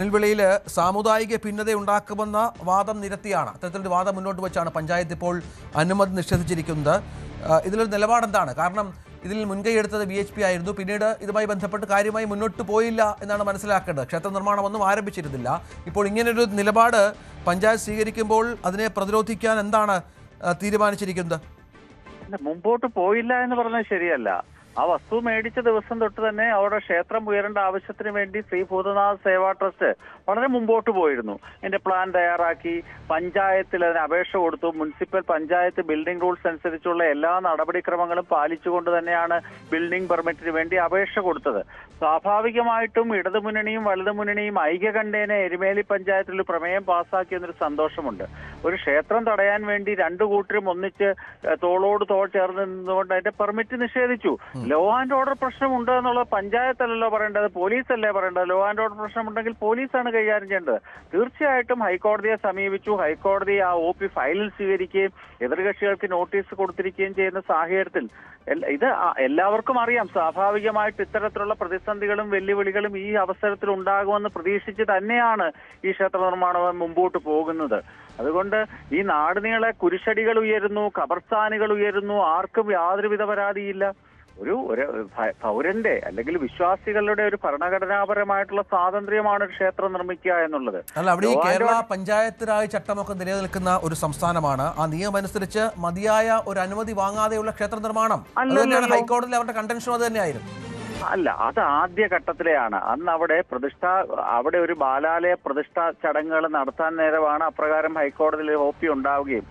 നെൽവിളയിൽ സാമുദായിക ഭിന്നത ഉണ്ടാക്കുമെന്ന വാദം നിരത്തിയാണ് അത്തരത്തിലൊരു വാദം മുന്നോട്ട് വെച്ചാണ് പഞ്ചായത്ത് ഇപ്പോൾ അനുമതി നിഷേധിച്ചിരിക്കുന്നത്. ഇതിലൊരു നിലപാടെന്താണ്? കാരണം ഇതിൽ മുൻകൈ എടുത്തത് BHP ആയിരുന്നു. പിന്നീട് ഇതുമായി ബന്ധപ്പെട്ട് കാര്യമായി മുന്നോട്ട് പോയില്ല എന്നാണ് മനസ്സിലാക്കേണ്ടത്. ക്ഷേത്ര നിർമ്മാണമൊന്നും ആരംഭിച്ചിരുന്നില്ല. ഇപ്പോൾ ഇങ്ങനൊരു നിലപാട് പഞ്ചായത്ത് സ്വീകരിക്കുമ്പോൾ അതിനെ പ്രതിരോധിക്കാൻ എന്താണ് തീരുമാനിച്ചിരിക്കുന്നത്? മുമ്പോട്ട് പോയില്ല എന്ന് പറഞ്ഞത് ശരിയല്ല. ആ വസ്തു മേടിച്ച ദിവസം തൊട്ട് തന്നെ അവിടെ ക്ഷേത്രം ഉയരേണ്ട ആവശ്യത്തിന് വേണ്ടി ശ്രീ ഭൂതനാഥ് സേവാ ട്രസ്റ്റ് വളരെ മുമ്പോട്ട് പോയിരുന്നു. അതിന്റെ പ്ലാൻ തയ്യാറാക്കി പഞ്ചായത്തിൽ അതിന് അപേക്ഷ കൊടുത്തു. മുനിസിപ്പൽ പഞ്ചായത്ത് ബിൽഡിംഗ് റൂൾസ് അനുസരിച്ചുള്ള എല്ലാ നടപടിക്രമങ്ങളും പാലിച്ചുകൊണ്ട് തന്നെയാണ് ബിൽഡിംഗ് പെർമിറ്റിന് വേണ്ടി അപേക്ഷ കൊടുത്തത്. സ്വാഭാവികമായിട്ടും ഇടതുമുന്നണിയും വലതുമുന്നണിയും ഐക്യകണ്ഠേന എരുമേലി പഞ്ചായത്തിൽ ഒരു പ്രമേയം പാസ്സാക്കിയെന്നൊരു സന്തോഷമുണ്ട്. ഒരു ക്ഷേത്രം തടയാൻ വേണ്ടി രണ്ടു കൂട്ടരും ഒന്നിച്ച് തോളോട് തോൾ ചേർന്ന് നിന്നുകൊണ്ട് അതിന്റെ പെർമിറ്റ് നിഷേധിച്ചു. ലോ ആൻഡ് ഓർഡർ പ്രശ്നമുണ്ട് എന്നുള്ളത് പഞ്ചായത്തല്ലല്ലോ പറയേണ്ടത്, പോലീസല്ലേ പറയേണ്ടത്. ലോ ആൻഡ് ഓർഡർ പ്രശ്നമുണ്ടെങ്കിൽ പോലീസാണ് കൈകാര്യം ചെയ്യേണ്ടത്. തീർച്ചയായിട്ടും ഹൈക്കോടതിയെ സമീപിച്ചു. ഹൈക്കോടതി ആ OP ഫയലിൽ സ്വീകരിക്കുകയും എതിർകക്ഷികൾക്ക് നോട്ടീസ് കൊടുത്തിരിക്കുകയും ചെയ്യുന്ന സാഹചര്യത്തിൽ ഇത് എല്ലാവർക്കും അറിയാം. സ്വാഭാവികമായിട്ട് ഇത്തരത്തിലുള്ള പ്രതിസന്ധികളും വെല്ലുവിളികളും ഈ അവസരത്തിൽ ഉണ്ടാകുമെന്ന് പ്രതീക്ഷിച്ച് തന്നെയാണ് ഈ ക്ഷേത്ര നിർമ്മാണം മുമ്പോട്ട് പോകുന്നത്. അതുകൊണ്ട് ഈ നാടുനീളെ കുരിശടികൾ ഉയരുന്നു, ഖബർസ്ഥാനുകൾ ഉയരുന്നു, ആർക്കും യാതൊരുവിധ പരാതിയില്ല. ഒരു പൗരന്റെ അല്ലെങ്കിൽ വിശ്വാസികളുടെ ഒരു ഭരണഘടനാപരമായിട്ടുള്ള സ്വാതന്ത്ര്യമാണ് ഒരു ക്ഷേത്രം നിർമ്മിക്കുക എന്നുള്ളത്. അല്ല, അവിടെ ഈ കേരള പഞ്ചായത്ത് രാജ് ചട്ടമൊക്കെ നിലനിൽക്കുന്ന ഒരു സംസ്ഥാനമാണ്. ആ നിയമം അനുസരിച്ച് മതിയായ ഒരു അനുമതി വാങ്ങാതെയുള്ള ക്ഷേത്ര നിർമ്മാണം ഹൈക്കോടതിയിൽ അവരുടെ കണ്ടൻഷൻ അത് തന്നെയായിരുന്നു. അല്ല, അത് ആദ്യ ഘട്ടത്തിലെയാണ്. അന്ന് അവിടെ ഒരു ബാലാലയ പ്രതിഷ്ഠാ ചടങ്ങുകൾ നടത്താൻ നേരമാണ് അപ്രകാരം ഹൈക്കോടതിയിൽ OP ഉണ്ടാവുകയും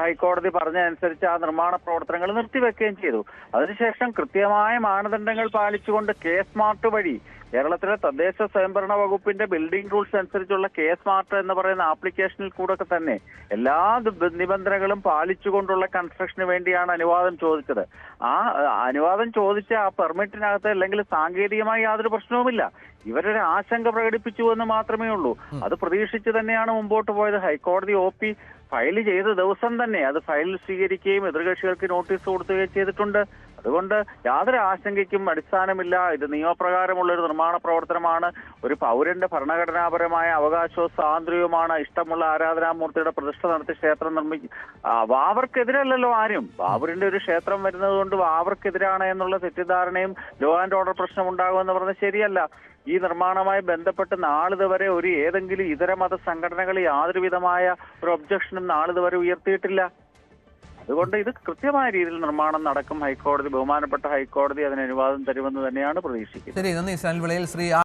ഹൈക്കോടതി പറഞ്ഞതനുസരിച്ച് ആ നിർമ്മാണ പ്രവർത്തനങ്ങൾ നിർത്തിവെക്കുകയും ചെയ്തു. അതിനുശേഷം കൃത്യമായ മാനദണ്ഡങ്ങൾ പാലിച്ചുകൊണ്ട് സ്മാർട്ട് വഴി കേരളത്തിലെ തദ്ദേശ സ്വയംഭരണ വകുപ്പിന്റെ ബിൽഡിംഗ് റൂൾസ് അനുസരിച്ചുള്ള സ്മാർട്ട് എന്ന് പറയുന്ന ആപ്ലിക്കേഷനിൽ കൂടെ തന്നെ എല്ലാ നിബന്ധനകളും പാലിച്ചുകൊണ്ടുള്ള കൺസ്ട്രക്ഷന് വേണ്ടിയാണ് അനുവാദം ചോദിച്ചത്. ആ അനുവാദം ചോദിച്ച ആ പെർമിറ്റിനകത്ത് അല്ലെങ്കിൽ സാങ്കേതികമായി യാതൊരു പ്രശ്നവുമില്ല. ഇവരൊരു ആശങ്ക പ്രകടിപ്പിച്ചു എന്ന് മാത്രമേ ഉള്ളൂ. അത് പ്രതീക്ഷിച്ച് തന്നെയാണ് മുമ്പോട്ട് പോയത്. ഹൈക്കോടതി OP ഫയൽ ചെയ്ത ദിവസം തന്നെ അത് ഫയലിൽ സ്വീകരിക്കുകയും എതിർകക്ഷികൾക്ക് നോട്ടീസ് കൊടുക്കുകയും ചെയ്തിട്ടുണ്ട്. അതുകൊണ്ട് യാതൊരു ആശങ്കയ്ക്കും അടിസ്ഥാനമില്ല. ഇത് നിയമപ്രകാരമുള്ള ഒരു നിർമ്മാണ പ്രവർത്തനമാണ്. ഒരു പൗരന്റെ ഭരണഘടനാപരമായ അവകാശവും സ്വാതന്ത്ര്യവുമാണ്. ഇഷ്ടമുള്ള ആരാധനാമൂർത്തിയുടെ പ്രതിഷ്ഠ നടത്തി ക്ഷേത്രം വാവർക്കെതിരല്ലല്ലോ ആരും. ബാബറിന്റെ ഒരു ക്ഷേത്രം വരുന്നത് കൊണ്ട് വാവർക്കെതിരാണ് എന്നുള്ള തെറ്റിദ്ധാരണയും ലോ ആൻഡ് ഓർഡർ പ്രശ്നം ഉണ്ടാകുമെന്ന് പറഞ്ഞത് ശരിയല്ല. ഈ നിർമ്മാണവുമായി ബന്ധപ്പെട്ട് നാളിതുവരെ ഏതെങ്കിലും ഇതര മത സംഘടനകൾ യാതൊരു വിധമായ ഒരു ഒബ്ജക്ഷനും നാളിതുവരെ ഉയർത്തിയിട്ടില്ല. അതുകൊണ്ട് ഇത് കൃത്യമായ രീതിയിൽ നിർമ്മാണം നടക്കും. ബഹുമാനപ്പെട്ട ഹൈക്കോടതി അതിന് അനുവാദം തരുമെന്ന് തന്നെയാണ് പ്രതീക്ഷിക്കുന്നത്. ശരി, നന്ദി. നെൽവിളയിൽ ശ്രീ